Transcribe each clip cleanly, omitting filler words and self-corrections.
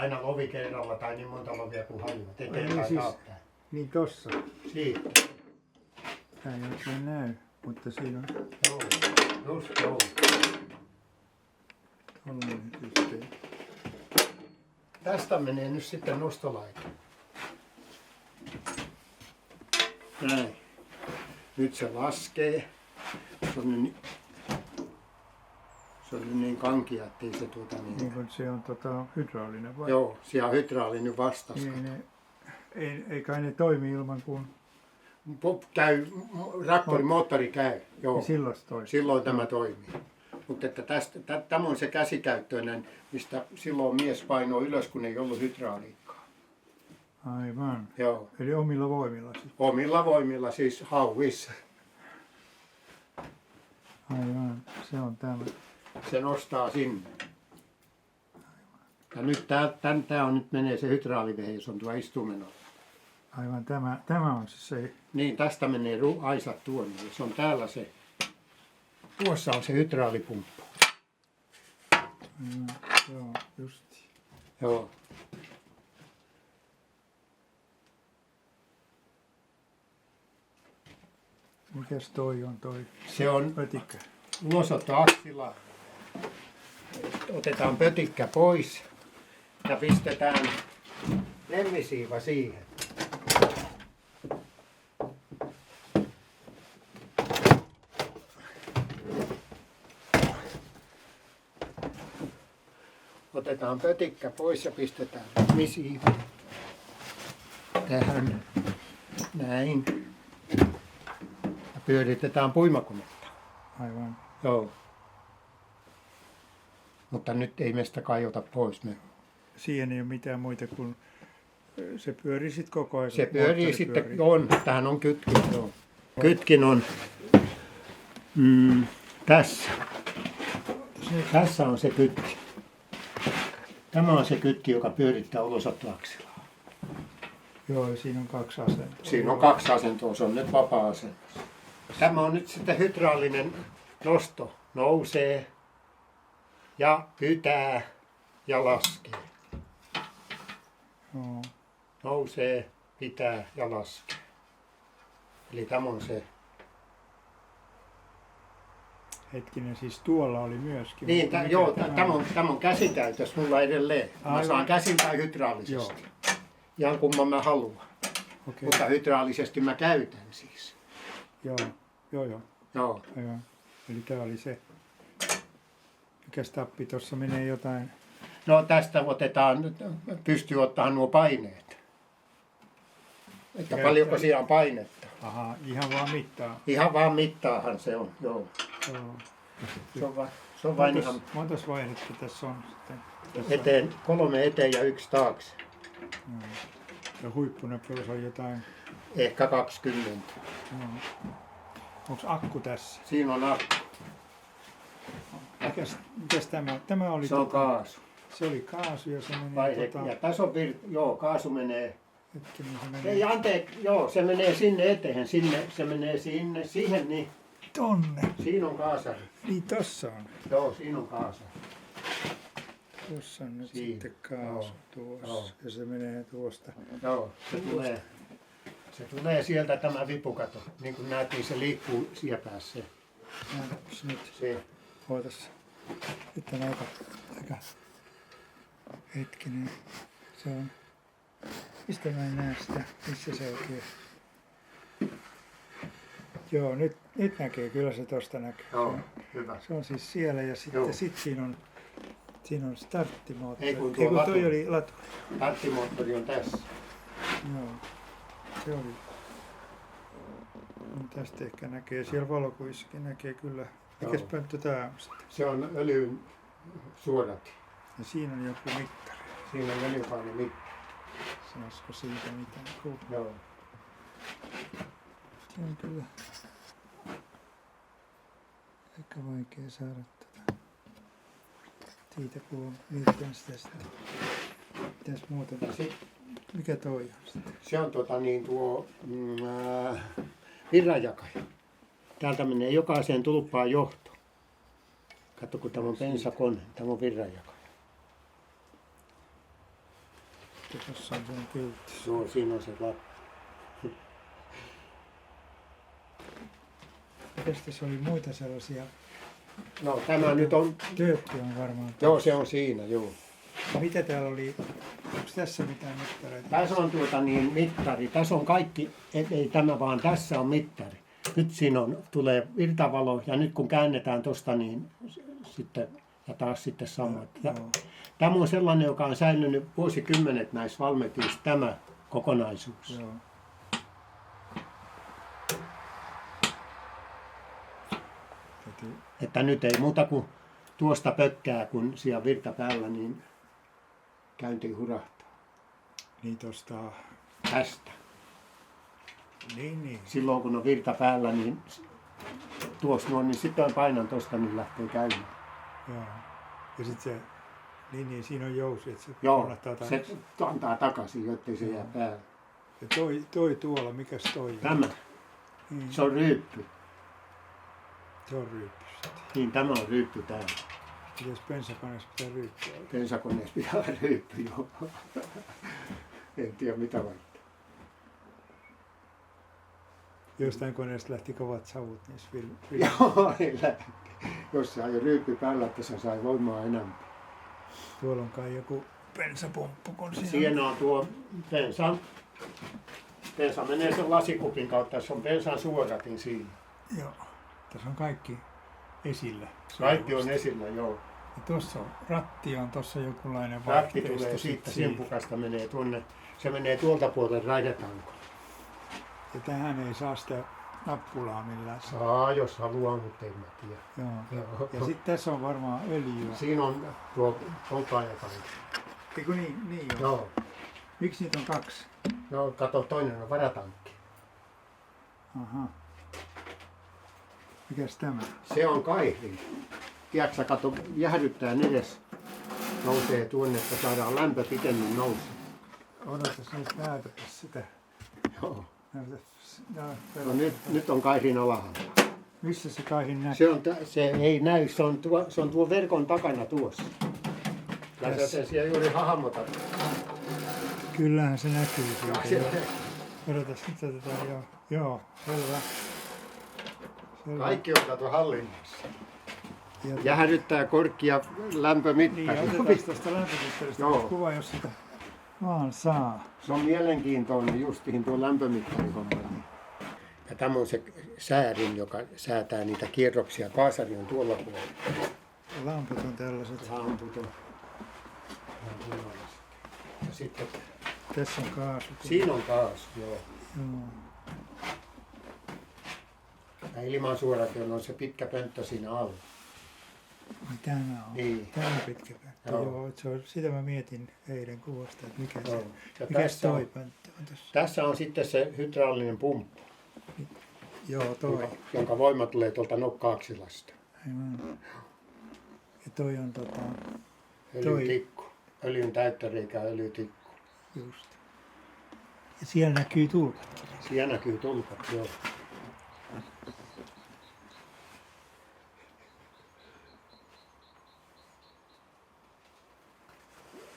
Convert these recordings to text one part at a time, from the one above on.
aina lovi kerralla tai niin monta lovia kuin haluat. Eteen Niin tai siis- taakse. Niin tossa. Siitä. Tää ei oikein näy, mutta siinä on Joo. Just joo. tollainen systeemi. Tästä menee nyt sitten nostolaite. Näin. Nyt se laskee. Se on niin kankea, ettei se Niin kun se on hydraulinen vai? Joo, siellä on hydraulinen vastas. Niin ei kai ne toimi ilman kun... Traktorin moottori käy. Joo. Niin silloin toi. Silloin tämä toimii. Mutta että tämä on se käsikäyttöinen, mistä silloin mies painoi ylös, kun ei ollut hydrauliikkaa. Aivan. Joo. Eli omilla voimilla sitten. Omilla voimilla siis hauissa. Aivan. Se on tämä. Se nostaa sinne. Ja nyt tämä on nyt menee se hydraalivehe, jos on tuo istumen alla. Aivan tämä on se. Niin, tästä menee aisat tuonne. Se on täällä se. Tuossa on se hydraalipumppu. Joo, just. Joo. Mikäs toi on toi? Se on Pötikkä. ulosottoaksila. Otetaan pötikkä pois ja pistetään lemmisiiva siihen. Otetaan pötikkä pois ja pistetään lemmisiiva tähän näin. Ja pyöritetään puimakonetta. Aivan. Joo. Mutta nyt ei meistä kaiota pois. Siihen ei ole mitään muita kuin se pyörii sit koko ajan. Se pyörii moottori sitten, pyörii. on, tähän on kytkin. Joo. Kytkin on tässä. Tässä on se kytki. Tämä on se kytki, joka pyörittää ulosottoaksilaa. Joo, ja siinä on 2 asentoa. Siinä on 2 asentoa, se on nyt vapaa-asento. Tämä on nyt sitten hydraulinen nosto. Nousee ja pitää ja laskee. Joo. Nousee, pitää ja laskee. Eli tämä on se. Hetkinen, siis tuolla oli myöskin. Niin, mutta mikä joo, tämä on käsikäytös mulla edelleen. Mä Aivan. saan käsin tai hydraulisesti. Ihan kumman mä haluan. Okei. Mutta hydraulisesti mä käytän siis. Joo. Joo. Aivan. Eli tää oli se. Mikäs tappi? Tuossa menee jotain. No tästä otetaan, pystyy ottamaan nuo paineet. Että paljonko siellä on painetta. Aha, ihan vaan mittaa. Ihan vaan mittaahan se on, joo. Joo. Se on vain ihan Montas vaihetta tässä on sitten? Tässä eteen, 3 eteen ja 1 taakse. on, ja huippunopeus on jotain. Ehkä 20. Onko akku tässä? Siinä on akku. Mikäs tämä? Tämä oli Se on kaasu. se oli kaasu ja se meni Vaihe. Ja tässä on joo, kaasu menee. hetkinen, se menee Ei anteeksi, joo, se menee sinne eteen, se menee sinne, siihen niin, tonne. siinä on kaasari. Niin tossa on. Joo, siinä on kaasari. Tuossa on nyt Siinä. sitten kaasu tuossa. Joo. Ja se menee tuosta. Joo, se tulee sieltä tämä vipukato. Niin kuin näet, niin se liikkuu siellä päässä. Näytäpäs nyt. Se. Ootas. Nyt on aika hetkinen. Se on. Mistä mä en näe sitä? Missä se oikein? Joo, nyt näkee. Kyllä se tosta näkyy. Joo, hyvä. Se on siis siellä ja Joo. sitten siinä on starttimoottori. Ei kun tuo toi oli laturi. Starttimoottori on tässä. Joo. Se oli. Tästä ehkä näkee. Siellä valokuvissakin näkee kyllä. Mikäs Joo. pönttö tää on sitten? Se on öljyn suodatti. Ja siinä on joku mittari. Siinä on öljypaine mitta. Saisiko siitä mitään kuvaa? Joo. Se on kyllä aika vaikea saada tätä. Siitä kun on mietin sitä sitten. Mitäs muuten? Ja sit, Mikä toi on sitten? se on tuo virranjakaja. Täältä menee jokaiseen tulppaan johto. Katso, kun tämä on bensakone, tämä on virranjakaja. sitten tuossa on sen kyltti. No, siinä on se lappu. Mitäs tässä oli muita sellaisia? No tämä nyt on, Tööppi on varmaan. joo se on siinä, joo. Mitä täällä oli? Onko tässä mitään mittareita? Tässä on mittari, tässä on kaikki, ei tämä vaan, tässä on mittari. Nyt siinä tulee virtavalo ja nyt kun käännetään tuosta niin sitten, ja taas sitten samat. Ja tämä on sellainen, joka on säilynyt vuosikymmenet näissä Valmetissa, tämä kokonaisuus. Joo. Että nyt ei muuta kuin tuosta pökkää, kun siellä virta päällä, niin käyntiin hurahtaa. Niin tosta. Tästä. Niin. Silloin kun on virta päällä, niin tuossa noin, niin sitten painan tuosta, niin lähtee käymään. Joo. Ja sitten se, niin siinä on jousi, että se Joo, kannattaa se antaa takaisin, jottei se jää päälle. Ja toi tuolla, mikäs toi on? Tämä, Niin. se on ryyppy. Se on ryyppy sitten. Niin, tämä on ryyppy täällä. Mites bensakoneessa pitää ryyppyä? Pensakoneessa pitää olla ryyppy, joo. En tiedä mitä varten. Jostain koneesta lähti kovat savut niissä Joo, ei lähti. Jos se ajoi ryyppy päällä, että se sai voimaa enemmän. Tuolla on kai joku bensapomppu, kun siinä Siinä on tuo bensa menee sen lasikupin kautta, tässä on bensan suodatin siinä. Joo. Tässä on kaikki esillä. Kaikki on esillä, joo. Ja tuossa on, ratti on tuossa jokinlainen Ratti vaihteisto tulee siitä, simpukasta menee tuonne, se menee tuolta puolelta raidetankoon. Ja tähän ei saa sitä nappulaa millään. Saa, jos haluaa, mutta en mä tiedä. Joo. Joo. Ja sitten tässä on varmaan öljyä. Siinä on tuo polttoainetankki. Eikö niin on? Joo. Miksi niitä on kaksi? No, kato, toinen on varatankki. Aha. Mikäs tämä? Se on kaihri. Tiedätkö, kato, jäähdyttää edes. Nousee tuonne, että saadaan lämpö pikemmin nousu. Odotas nyt näytäpäs sitä. Joo. Näytäpäs. No nyt on kaihin alhaalla. Missä se kaihin näkyy? Se ei näy, se on tuo verkon takana tuossa. Ja sä sen siellä juuri hahmotat. Kyllähän se näkyy siitä. Joo. Odotas nyt otetaan, joo. Joo, selvä. Kaikki on kato hallinnassa. Ja Jäähdyttää korkki ja lämpömittari. niin, otetaan tuosta lämpömittarista Joo. kuva, jos sitä vaan saa. Se on mielenkiintoinen justiin tuo lämpömittarihomma. Ja tämä on se säädin, joka säätää niitä kierroksia. Kaasari on tuolla puolella. Lamput on tällaiset. Lamput on. Ja sitten Tässä on kaasu. siinä on kaasu, joo. Joo. Ja ilmansuodatin on se pitkä pönttö siinä alla. Ai tämä on. Niin. Tämä on pitkä pönttö. Joo. Joo, se on, sitä mä mietin eilen kuvasta, että mikä Joo. se, Ja mikäs toi pönttö on tässä. tässä on sitten se hydraulinen pumppu, Joo, toi. jonka voima tulee tuolta nokka-aksilasta. Aivan. Ja toi on Öljytikku. Öljyn täyttöreikä ja öljytikku. just. Ja siellä näkyy tulpatkin. Siellä näkyy tulpat, joo.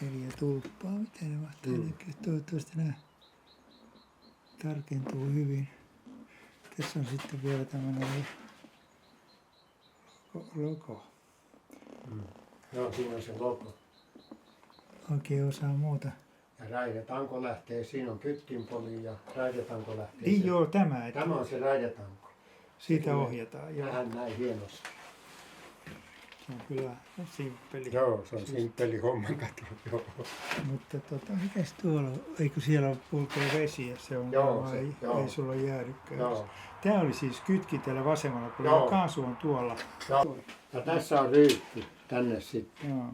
Neljä tulppaa, miten ne mahtaa näkyä. Toivottavasti nämä tarkentuu hyvin. Tässä on sitten vielä tämmöinen logo. Joo, siinä on se logo. Oikein osaa muuta. Ja raidetanko lähtee, siinä on kyttinpoli ja raidetanko lähtee. Niin se- joo, tämä. Että Tämä on se raidetanko. siitä ohjataan. Joo. Vähän näin hienosti. Se on kyllä simppeli. Joo, se on simppeli homma, kato. Joo, Mutta mikäs tuolla on? Eikö siellä kulkee vesi ja se on Joo, vai se- ei, joo. ei sulla jäädykään. joo. Tämä oli siis kytki täällä vasemmalla Joo. puolella. Kaasu on tuolla. Joo. Ja tässä on ryyppy tänne sitten. Joo.